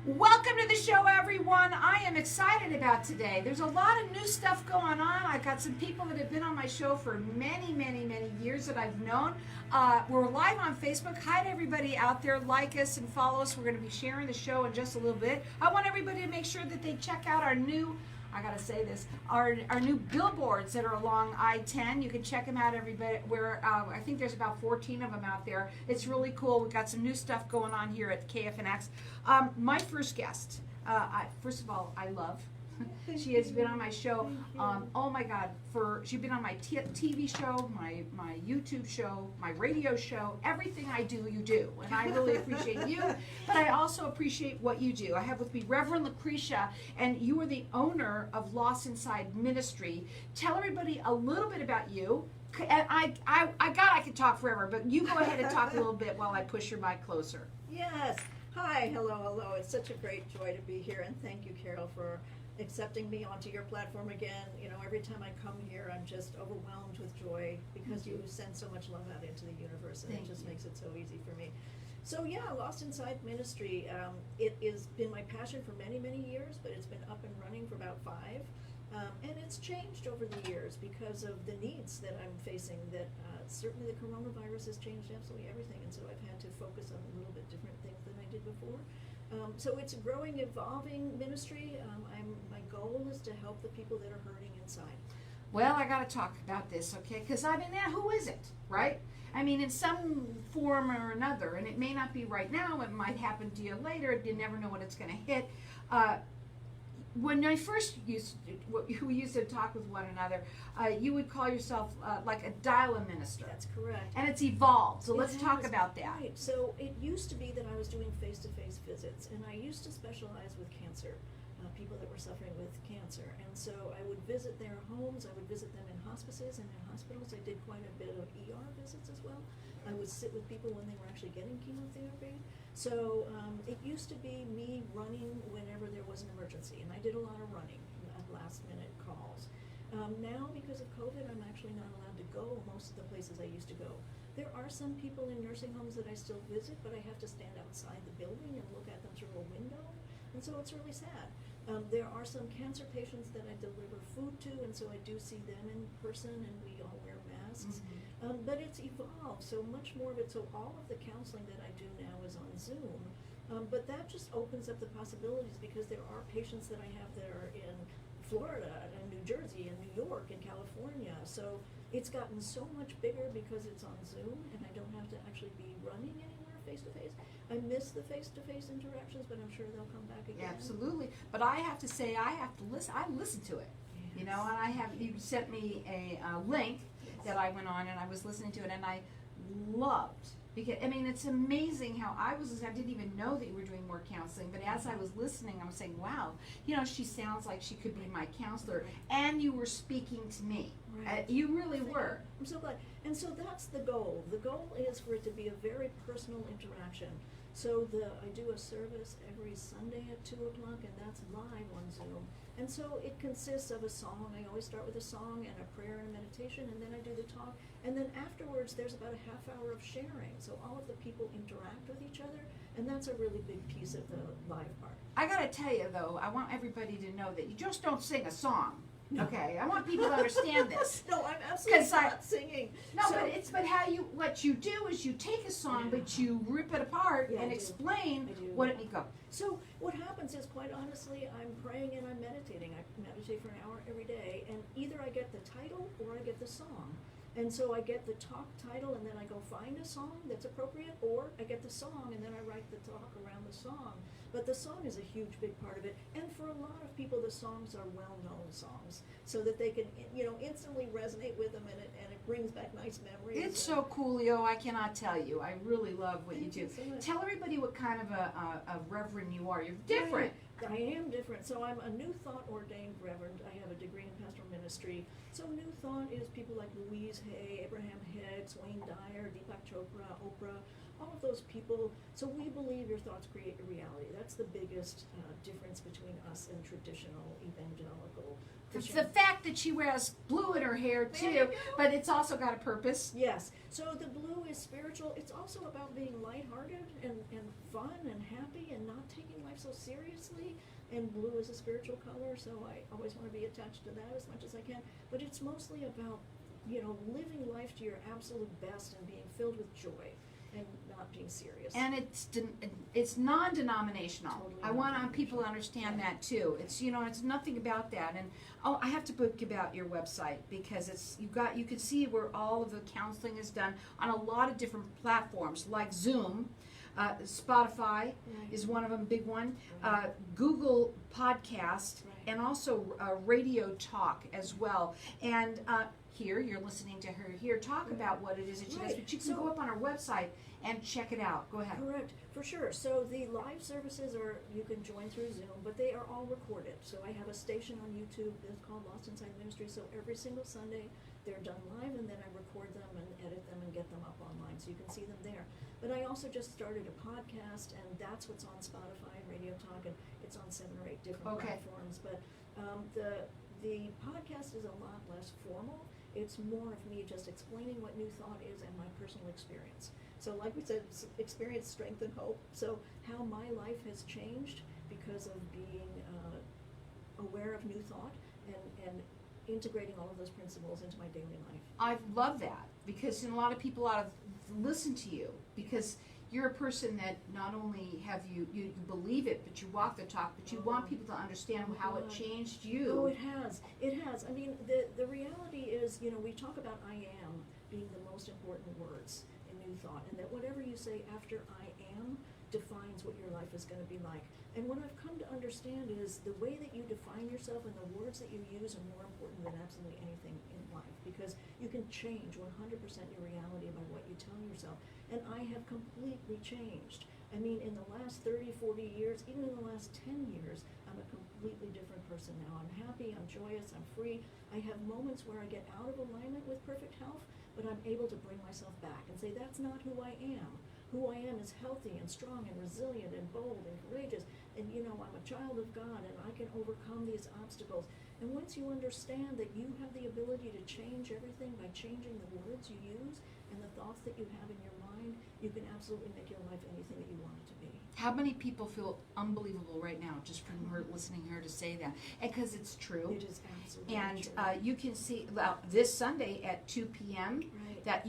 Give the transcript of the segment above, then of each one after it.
Welcome to the show, everyone. I am excited about today. There's a lot of new stuff going on. I've got some people that have been on my show for many years that I've known. We're live on Facebook. Hi to everybody out there. Like us and follow us. We're going to be sharing the show in just a little bit. I want everybody to make sure that they check out our new, I gotta say this, our new billboards that are along I-10. You can check them out, everybody. I think there's about 14 of them out there. It's really cool. We've got some new stuff going on here at KFNX. My first guest, first of all, I love. She has been on my show. Oh my God, she's been on my TV show, my YouTube show, my radio show. Everything I do, you do, and I really appreciate you. But I also appreciate what you do. I have with me Reverend Lucretia, and you are the owner of Lost Inside Ministry. Tell everybody a little bit about you. And I could talk forever, but you go ahead and talk a little bit while I push your mic closer. Yes. Hi. Hello. It's such a great joy to be here, and thank you, Carol, for accepting me onto your platform again. You know, every time I come here, I'm just overwhelmed with joy because you send so much love out into the universe, and it just makes it so easy for me. So yeah, Lost Inside Ministry, it has been my passion for many years, but it's been up and running for about 5. And it's changed over the years because of the needs that I'm facing. That certainly the coronavirus has changed absolutely everything, and so I've had to focus on a little bit different things than I did before. So it's a growing, evolving ministry. My goal is to help the people that are hurting inside. Well, I got to talk about this, okay? Because I mean, who is it, right? I mean, in some form or another, and it may not be right now. It might happen to you later. You never know when it's going to hit. When I first we used to talk with one another, you would call yourself like a dial-in minister. That's correct. And it's evolved. So let's talk about that. Right. So it used to be that I was doing face-to-face visits, and I used to specialize with cancer, people that were suffering with cancer. And so I would visit their homes. I would visit them in hospices and in hospitals. I did quite a bit of ER visits as well. I would sit with people when they were actually getting chemotherapy. So it used to be me running whenever there was an emergency, and I did a lot of running at last-minute calls. Now, because of COVID, I'm actually not allowed to go most of the places I used to go. There are some people in nursing homes that I still visit, but I have to stand outside the building and look at them through a window, and so it's really sad. There are some cancer patients that I deliver food to, and so I do see them in person, and we all wear masks. Mm-hmm. But it's evolved, so much more of it. So all of the counseling that I do now is on Zoom. But that just opens up the possibilities because there are patients that I have that are in Florida and New Jersey and New York and California. So it's gotten so much bigger because it's on Zoom, and I don't have to actually be running anywhere face-to-face. I miss the face-to-face interactions, but I'm sure they'll come back again. Yeah, absolutely. But I have to say, I have to listen. I listened to it. Yes. You know, and you sent me a link that I went on, and I was listening to it, and I loved. Because, I mean, it's amazing how I didn't even know that you were doing more counseling, but as I was listening, I was saying, wow, you know, she sounds like she could be my counselor, and you were speaking to me. Right. You really were. I'm so glad. And so that's the goal. The goal is for it to be a very personal interaction. So I do a service every Sunday at 2 o'clock, and that's live on Zoom. And so it consists of a song. I always start with a song and a prayer and a meditation, and then I do the talk. And then afterwards, there's about a half hour of sharing. So all of the people interact with each other, and that's a really big piece of the live part. I gotta tell you, though, I want everybody to know that you just don't sing a song. No. Okay, I want people to understand this. No, I'm absolutely not singing. No, so, but what you do is you take a song, but you rip it apart and explain what it means. So what happens is, quite honestly, I'm praying and I'm meditating. I meditate for an hour every day, and either I get the title or I get the song. And so I get the talk title, and then I go find a song that's appropriate, or I get the song, and then I write the talk around the song. But the song is a huge, big part of it. And for a lot of people, the songs are well-known songs, so that they can, instantly resonate with them, and it brings back nice memories. It's so cool, Leo. I cannot tell you. I really love what you do. So tell everybody what kind of a reverend you are. You're different. I am different. So I'm a New Thought ordained reverend. I have a degree in pastoral ministry. So New Thought is people like Louise Hay, Abraham Hicks, Wayne Dyer, Deepak Chopra, Oprah. All of those those people, so we believe your thoughts create your reality. That's the biggest difference between us and traditional evangelical Christian. The fact that she wears blue in her hair There too, you go. but it's also got a purpose. Yes. So the blue is spiritual. It's also about being lighthearted and fun and happy and not taking life so seriously. And blue is a spiritual color, so I always want to be attached to that as much as I can. But it's mostly about, living life to your absolute best and being filled with joy and not being serious. And it's non-denominational. Totally I want people to non-denominational. understand Yeah. that too. It's it's nothing about that. And I have to book about your website because you can see where all of the counseling is done on a lot of different platforms like Zoom. Spotify Right. is one of them, big one. Right. Google Podcast, Right. and also Radio Talk as well. And here, you're listening to her here talk about what it is that she does, Right. but you can go up on our website and check it out. Go ahead. Correct, for sure. So the live services you can join through Zoom, but they are all recorded. So I have a station on YouTube that's called Lost Inside Ministry. So every single Sunday they're done live, and then I record them and edit them and get them up online so you can see them there. But I also just started a podcast, and that's what's on Spotify and Radio Talk, and it's on 7 or 8 different Okay. platforms. But the podcast is a lot less formal. It's more of me just explaining what New Thought is and my personal experience. So like we said, experience, strength, and hope. So how my life has changed because of being aware of New Thought and integrating all of those principles into my daily life. I love that because a lot of people ought to listen to you because you're a person that not only have you believe it, but you walk the talk, but you want people to understand how it changed you. Oh, it has. It has. I mean, the reality is, we talk about I am being the most important words in New Thought, and that whatever you say after I am defines what your life is going to be like. And what I've come to understand is the way that you define yourself and the words that you use are more important than absolutely anything in life, because you can change 100% your reality by what you tell yourself. And I have completely changed. I mean, in the last 30, 40 years, even in the last 10 years, I'm a completely different person now. I'm happy, I'm joyous, I'm free. I have moments where I get out of alignment with perfect health, but I'm able to bring myself back and say, that's not who I am. Who I am is healthy and strong and resilient and bold and courageous. And, I'm a child of God, and I can overcome these obstacles. And once you understand that you have the ability to change everything by changing the words you use and the thoughts that you have in your mind, you can absolutely make your life anything that you want it to be. How many people feel unbelievable right now just from her listening to her to say that? And because it's true. It is absolutely And true. you can see this Sunday at 2 p.m. Right. that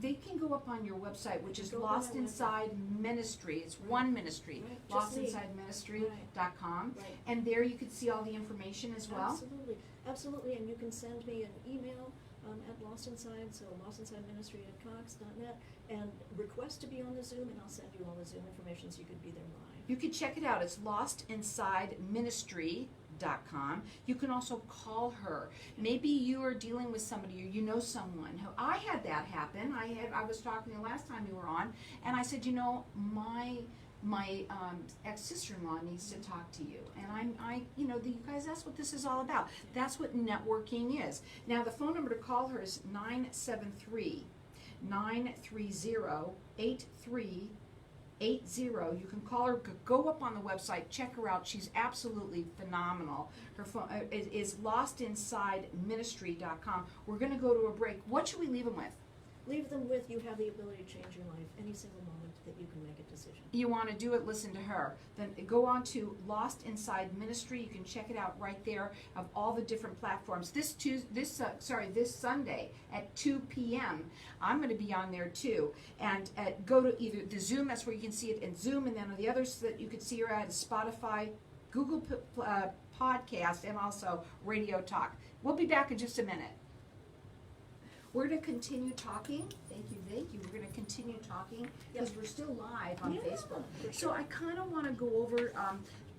they can go up on your website, which is Go to my Lost Inside Ministry. It's Right. one ministry, Right. Just me. lostinsideministry.com. Right. And there you can see all the information as well. Absolutely, absolutely, and you can send me an email at Lost Inside, so lostinsideministry@cox.net, and request to be on the Zoom, and I'll send you all the Zoom information so you could be there live. You can check it out. It's lostinsideministry.com. You can also call her. Maybe you are dealing with somebody or you know someone. I had that happen. I was talking the last time you were on, and I said, my ex-sister-in-law needs to talk to you. And you guys, that's what this is all about. That's what networking is. Now, the phone number to call her is 973-930-8380. You can call her, go up on the website, check her out. She's absolutely phenomenal. Her phone is lostinsideministry.com. We're going to go to a break. What should we leave them with? Leave them with, you have the ability to change your life any single moment that you can make a decision. You want to do it, listen to her. Then go on to Lost Inside Ministry. You can check it out right there of all the different platforms. This Sunday at 2 p.m. I'm going to be on there too. And go to either the Zoom, that's where you can see it in Zoom, and then the others that you can see her at is Spotify, Google Podcast, and also Radio Talk. We'll be back in just a minute. We're going to continue talking. Thank you. We're going to continue talking because we're still live on Facebook. So I kind of want to go over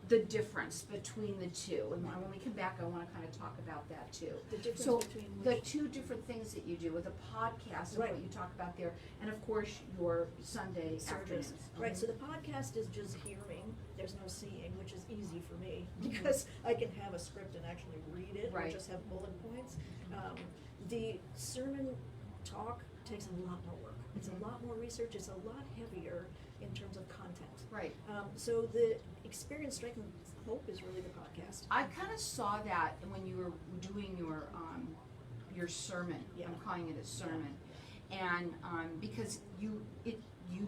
the difference between the two. And when we come back, I want to kind of talk about that too. The difference So between the two different things that you do with a podcast and Right. what you talk about there, and of course your Sunday service. afternoons. Right, so the podcast is just hearing, there's no seeing, which is easy for me, because I can have a script and actually read it, or Right. just have bullet points. The sermon talk takes a lot more work. It's a lot more research, it's a lot heavier Right. So the Experience, Strength, and Hope is really the podcast. I kind of saw that when you were doing your sermon. Yeah. I'm calling it a sermon, and because you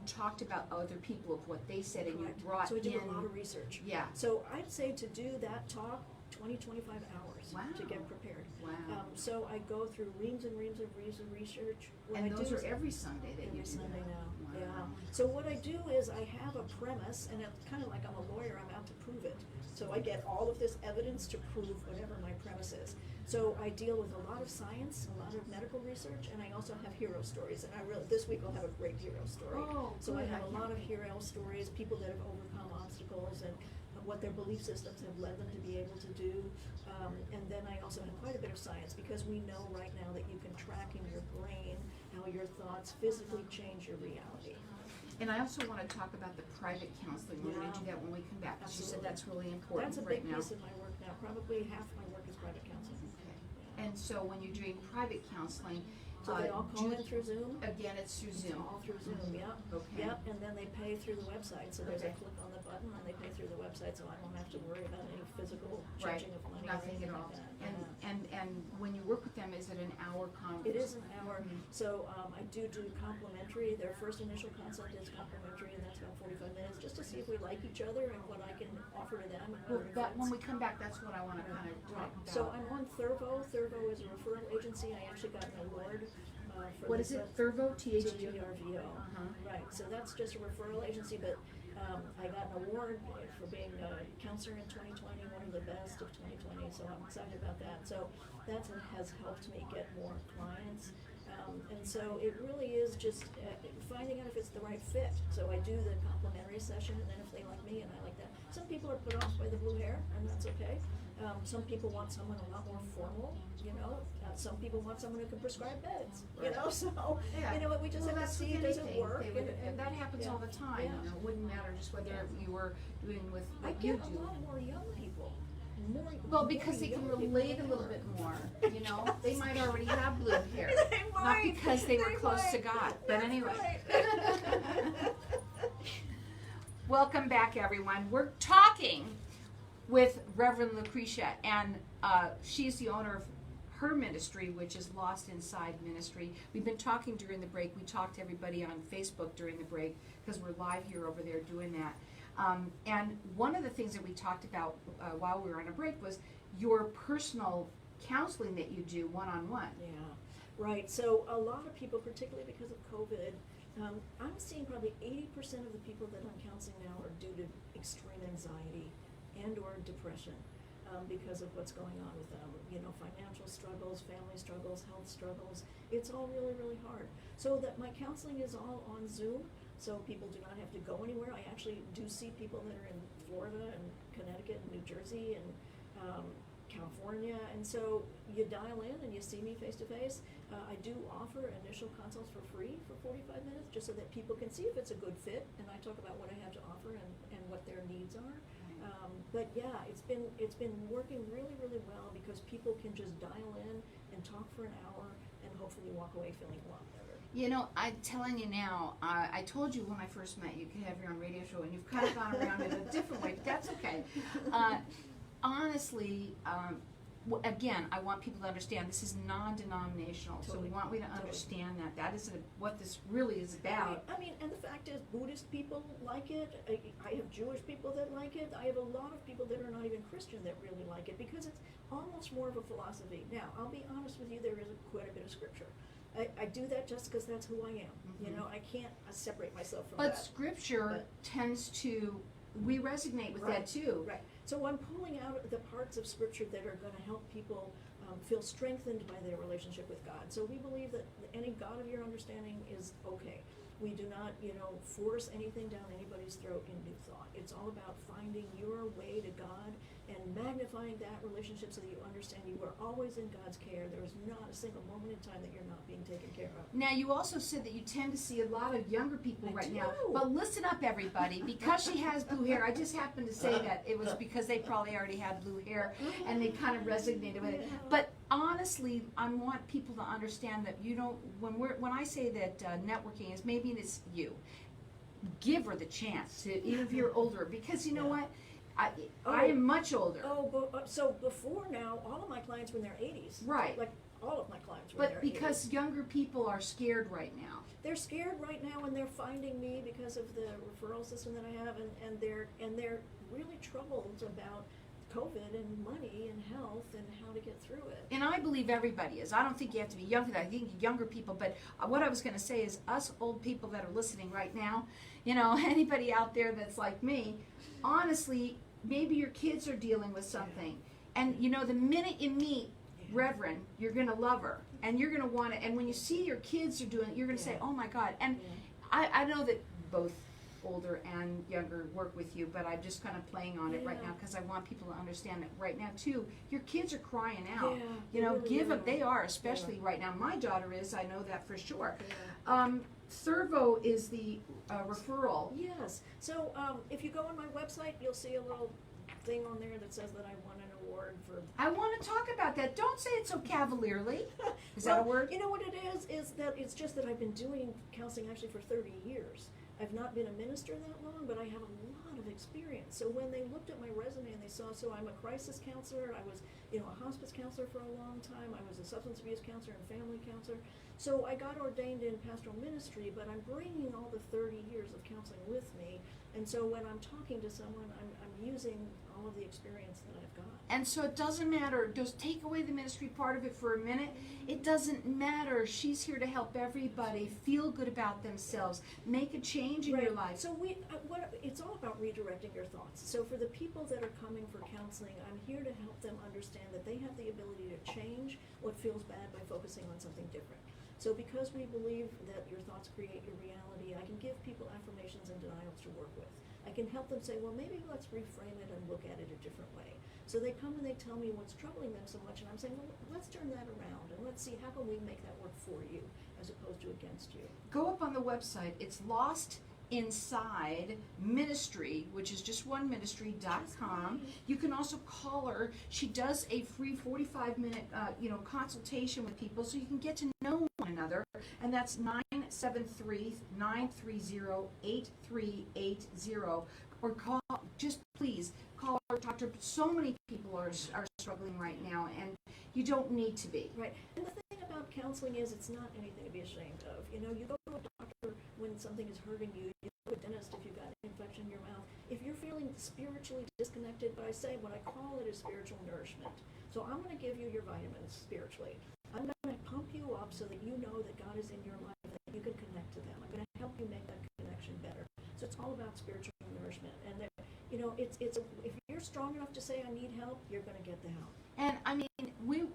talked about other people of what they said, and Correct. you brought So I did in a lot of research. Yeah. So I'd say to do that talk, 20-25 hours Wow. to get prepared. Wow. So I go through reams and reams of research. What And I those do are is every Sunday that you every do Sunday that. now. Wow. Yeah. So what I do is I have a premise, and it's kind of like I'm a lawyer. I'm out to prove it. So I get all of this evidence to prove whatever my premise is. So I deal with a lot of science, a lot of medical research, and I also have hero stories. And this week I'll have a great hero story. Oh, so I good. have a I lot of can't hero stories, people that have overcome obstacles and what their belief systems have led them to be able to do. And then I also have quite a bit of science, because we know right now that you can track in your brain how your thoughts physically change your reality. And I also want to talk about the private counseling. We're going to do that when we come back. She said Absolutely. that's really important That's a right big now. piece of my work now. Probably half my work is private counseling. Okay. And so when you're doing private counseling, So they all call in through Zoom? Again, it's through It's Zoom. all through Zoom, yep. Okay. Yep, and then they pay through the website, so there's a Okay. click on the button and they pay through the website, so I don't have to worry about any physical Right. changing of money or Nothing anything at all. like that. And when you work with them, is it an hour conference? It is an hour, Mhm. so I do complimentary. Their first initial consult is complimentary, and that's about 45 minutes, just to see if we like each other and what I can offer to them. And Well, other that, when we friends. come back, that's what I want to kind of talk Right. about. So I'm on Thurvo. Thurvo is a referral agency. I actually got an award for What this, is it? Thurvo? THRVO. Uh-huh. Right, so that's just a referral agency, but I got an award for being a counselor in 2020, one of the best of 2020, so I'm excited about that. So that has helped me get more clients. And so it really is just finding out if it's the right fit. So I do the complimentary session, and then if they like me and I like that. Some people are put off by the blue hair, and that's okay. Some people want someone a lot more formal, you know. Some people want someone who can prescribe meds, you know. So, Yeah. you know what, we just Well, have to that's see, with does it anything. work? They would- and that happens yeah. all the time. Yeah. You know, it wouldn't matter just whether you were doing with I what you get a do. lot more young people. Well, because they can relate a little bit more, you know. They might already have blue hair, They not might. because they were They close to might. God. But That's anyway. right. Welcome back, everyone. We're talking with Reverend Lucretia, and she's the owner of her ministry, which is Lost Inside Ministry. We've been talking during the break. We talked to everybody on Facebook during the break because we're live here over there doing that. And one of the things that we talked about while we were on a break was your personal counseling that you do one-on-one. Yeah, right. So a lot of people, particularly because of COVID, I'm seeing probably 80% of the people that I'm counseling now are due to extreme anxiety and or depression because of what's going on with them. You know, financial struggles, family struggles, health struggles. It's all really, really hard. So that my counseling is all on Zoom. So people do not have to go anywhere. I actually do see people that are in Florida and Connecticut and New Jersey and California, and so you dial in and you see me face to face. I do offer initial consults for free for 45 minutes, just so that people can see if it's a good fit, and I talk about what I have to offer and what their needs are. But yeah, it's been working really, really well because people can just dial in and talk for an hour and hopefully walk away feeling a lot better. You know, I'm telling you now, I told you when I first met you could have your own radio show, and you've kind of gone around in a different way, but that's okay. Honestly, again, I want people to understand this is non-denominational, so we Totally. want you to understand that. That is what this really is about. I mean, and the fact is, Buddhist people like it. I have Jewish people that like it. I have a lot of people that are not even Christian that really like it because it's almost more of a philosophy. Now, I'll be honest with you, there is quite a bit of scripture. I do that just because that's who I am. Mm-hmm. You know, I can't separate myself from But that. Scripture tends to, we resonate with that too. Right. So I'm pulling out the parts of Scripture that are going to help people feel strengthened by their relationship with God. So we believe that any God of your understanding is okay. We do not, force anything down anybody's throat in new thought. It's all about finding your way to God and magnifying that relationship so that you understand you are always in God's care. There is not a single moment in time that you're not being taken care of. Now, you also said that you tend to see a lot of younger people I right do. now. But listen up, everybody. Because she has blue hair, I just happened to say that it was because they probably already had blue hair and they kind of resonated with it. But honestly, I want people to understand that you don't, when I say that networking is, maybe it's you. give her the chance to, even if you're older, because you know Yeah. what, I am much older. So before now, all of my clients were in their 80s. Right. Like, all of my clients were in their But because 80s. younger people are scared right now. They're scared right now, and they're finding me because of the referral system that I have, and they're really troubled about COVID and money and health and how to get through it. And I believe everybody is. I don't think you have to be young for that. I think younger people, but what I was going to say is us old people that are listening right now, you know, anybody out there that's like me, honestly, maybe your kids are dealing with something. And, you know, the minute you meet Reverend, you're going to love her. And you're going to want to, and when you see your kids are doing it, you're going to say, oh my God. And I know that both older and younger work with you, but I'm just kind of playing on it right now because I want people to understand that right now too, your kids are crying out. You know, really give them, are. they are, especially right now. My daughter is, I know that for sure. Servo is the referral. Yes. So if you go on my website, you'll see a little thing on there that says that I won an award for. I want to talk about that. Don't say it so cavalierly. Is that a word? You know what it is that it's just that I've been doing counseling actually for 30 years. I've not been a minister that long, but I have a lot of experience. So when they looked at my resume and they saw, so I'm a crisis counselor, I was, you know, a hospice counselor for a long time, I was a substance abuse counselor and family counselor. So I got ordained in pastoral ministry, but I'm bringing all the 30 years of counseling with me. And so when I'm talking to someone, I'm using all of the experience that I've got. And so it doesn't matter. Just take away the ministry part of it for a minute. It doesn't matter. She's here to help everybody feel good about themselves, make a change in your life. So it's all about redirecting your thoughts. So for the people that are coming for counseling, I'm here to help them understand that they have the ability to change what feels bad by focusing on something different. So because we believe that your thoughts create your reality, I can give people affirmations and denials to work with. I can help them say, well, maybe let's reframe it and look at it a different way. So they come and they tell me what's troubling them so much, and I'm saying, well, let's turn that around, and let's see how can we make that work for you as opposed to against you. Go up on the website. It's Lost Inside Ministry, which is just one ministry.com. You can also call her. She does a free 45-minute consultation with people so you can get to know one another, and that's 973-930-8380, or please call her, talk to her. So many people are struggling right now, and you don't need to be. Right. And the thing about counseling is it's not anything to be ashamed of. You know, you go to a doctor when something is hurting you. You go to a dentist if you've got an infection in your mouth. If you're feeling spiritually disconnected, but I say what I call it is spiritual nourishment. So I'm going to give you your vitamins spiritually. I'm going to pump you up so that you know that God is in your life and that you can connect to them. I'm going to help you make that connection better. So it's all about spiritual nourishment. And if you're strong enough to say I need help, you're going to get the help. And I mean,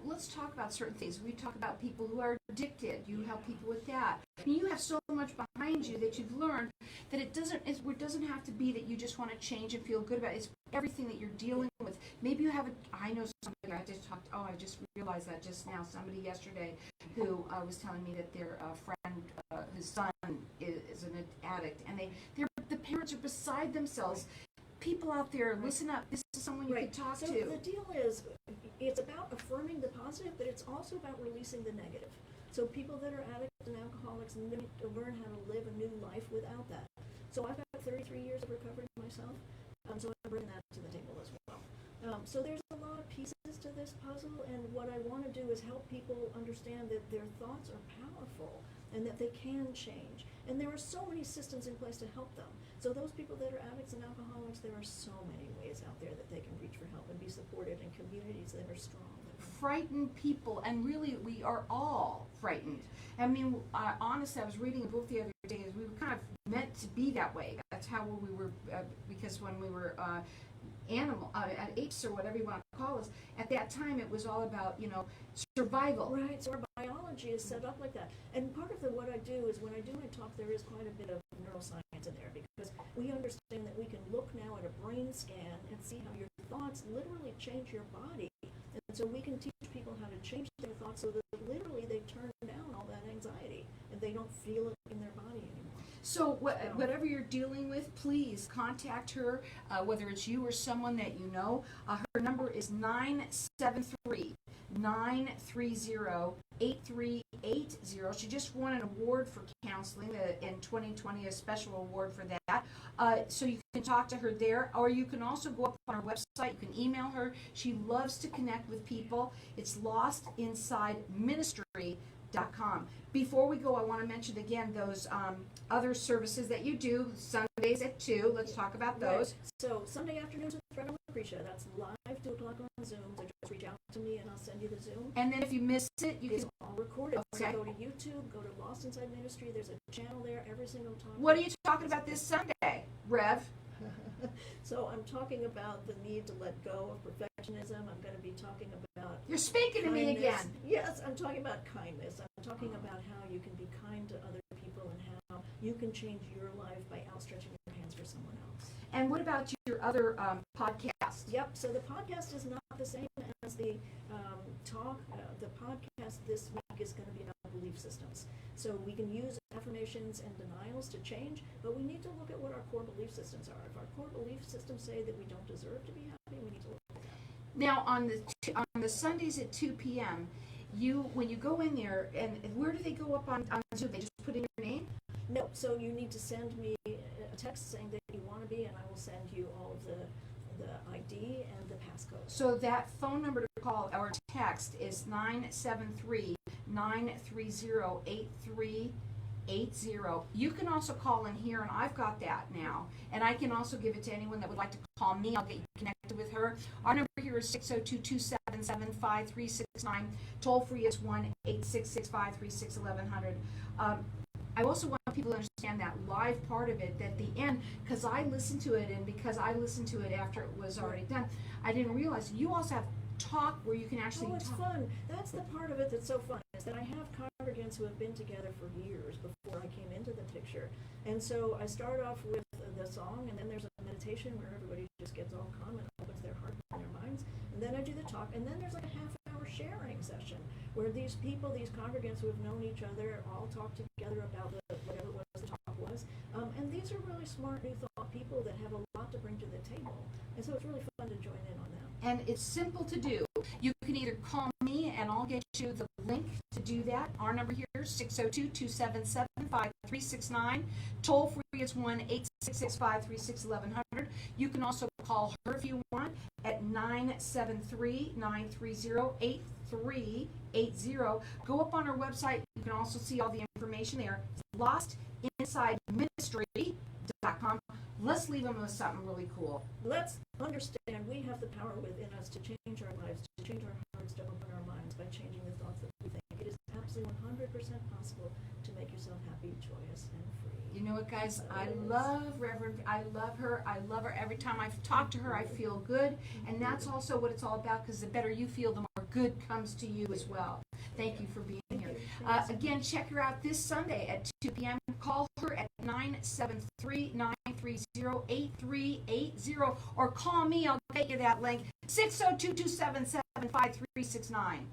let's talk about certain things. We talk about people who are addicted. You help people with that. I mean, you have so much behind you that you've learned that it doesn't have to be that you just want to change and feel good about it. It's everything that you're dealing with. Maybe you have I know somebody, I just realized that just now, somebody yesterday who was telling me that their friend, his son is an addict, and the parents are beside themselves. People out there, listen up. This is someone you can talk to. So the deal is, it's about affirming the positive, but it's also about releasing the negative. So people that are addicts and alcoholics need to learn how to live a new life without that. So I've got 33 years of recovery myself, so I bring that to the table as well. So there's a lot of pieces to this puzzle, and what I want to do is help people understand that their thoughts are powerful and that they can change. And there are so many systems in place to help them. So those people that are addicts and alcoholics, there are so many ways out there that they can reach for help and be supported in communities that are strong. Frightened people, and really we are all frightened. I mean, honestly, I was reading a book the other day, we were kind of meant to be that way. That's how we were, because when we were apes or whatever you want to call us, at that time it was all about, survival. Right, so our biology is set up like that. And part of what I do is when I do my talk, there is quite a bit of neuroscience in there, because we understand that we can look now at a brain scan and see how your thoughts literally change your body. And so we can teach people how to change their thoughts so that literally they turn down all that anxiety and they don't feel it in their body anymore. So whatever you're dealing with, please contact her, whether it's you or someone that you know. Her number is 973 930-8380. She just won an award for counseling in 2020, a special award for that. So you can talk to her there, or you can also go up on her website. You can email her. She loves to connect with people. It's lostinsideministry.com. Before we go, I want to mention again those other services that you do, Sundays at 2. Let's talk about those. Right. So Sunday afternoons with Reverend Lucretia, that's live, 2 o'clock on Zoom. So just reach out to me and I'll send you the Zoom. And then if you miss it, you It's can... all recorded. Okay. So go to YouTube, go to Lost Inside Ministry. There's a channel there every single time. What are you talking about this Sunday, Rev? So I'm talking about the need to let go of perfectionism. I'm going to be talking about You're speaking to me kindness. again. Yes, I'm talking about kindness. I'm talking about how you can be kind to other people and how you can change your life by outstretching your hands for someone else. And what about your other podcast? Yep, so the podcast is not the same as the talk. The podcast this week is going to be about belief systems. So we can use affirmations and denials to change, but we need to look at what our core belief systems are. If our core belief systems say that we don't deserve to be happy, we need to look at that. Now on the Sundays at 2 p.m., when you go in there, and where do they go up on Zoom? They just put in your name? No, so you need to send me a text saying that you want to be, and I will send you all of the ID and the passcode. So that phone number to call or text is 973-930-8380. You can also call in here, and I've got that now. And I can also give it to anyone that would like to call me. I'll get you connected with her. Our number here is 602-277-5369. Toll free is 1-866-536-1100. I also want people to understand that live part of it, that the end, because I listened to it, and because I listened to it after it was already done, I didn't realize you also have talk where you can actually it's talk. fun. That's the part of it that's so fun, is that I have congregants who have been together for years before I came into the picture. And so I start off with the song, and then there's a meditation where everybody just gets all calm and opens their heart and their minds. And then I do the talk, and then there's like a half-hour sharing session where these people, these congregants who have known each other, all talk together about whatever it was the talk was. And these are really smart, new thought people that have a lot to bring to the table. And so it's really fun to join in on that. And it's simple to do. You can either call me, and I'll get you the link to do that. Our number here is 602-277-5369. Toll free is 1-866-536-1100. You can also call her if you want at 973-930-8380. Go up on her website. You can also see all the information there. LostInsideMinistry.com. Let's leave them with something really cool. Let's understand we have the power within us to change our lives, to change our hearts, to open our minds by changing the thoughts that we think. It is absolutely 100% possible to make yourself happy, joyous, and free. You know what, guys? I love Reverend. I love her. I love her. Every time I talk to her, I feel good. And that's also what it's all about, because the better you feel, the more good comes to you as well. Thank you for being here. Again, check her out this Sunday at 2 p.m. Call her at 973-930-8380, or call me. I'll get you that link. 602-277-5369.